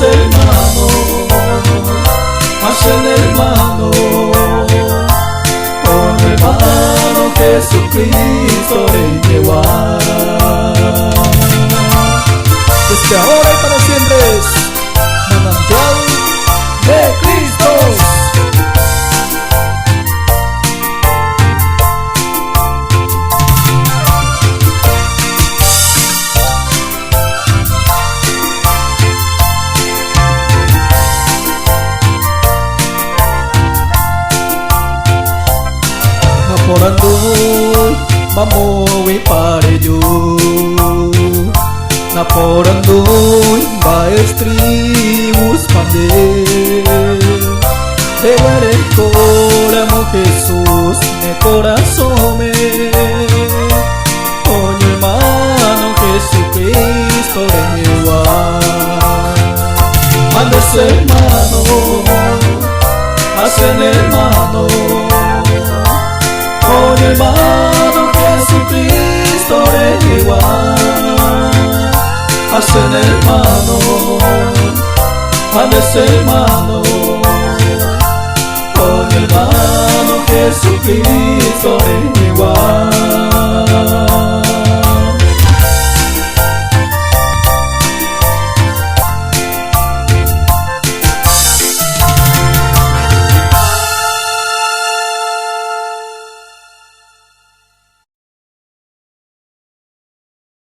hermano, hacen hermano, con hermano Jesucristo en igual. Desde ahora y para siempre es manantial de Cristo. Naporandoy mamowi parejo, naporandoy maestribus pande, de guarecora Jesús mi corazón me, con mi hermano Jesucristo en igual. Andes hermano, hacen hermano, con mi hermano Jesucristo en igual. Hacen hermano, andes hermano, con mi hermano Jesucristo en igual.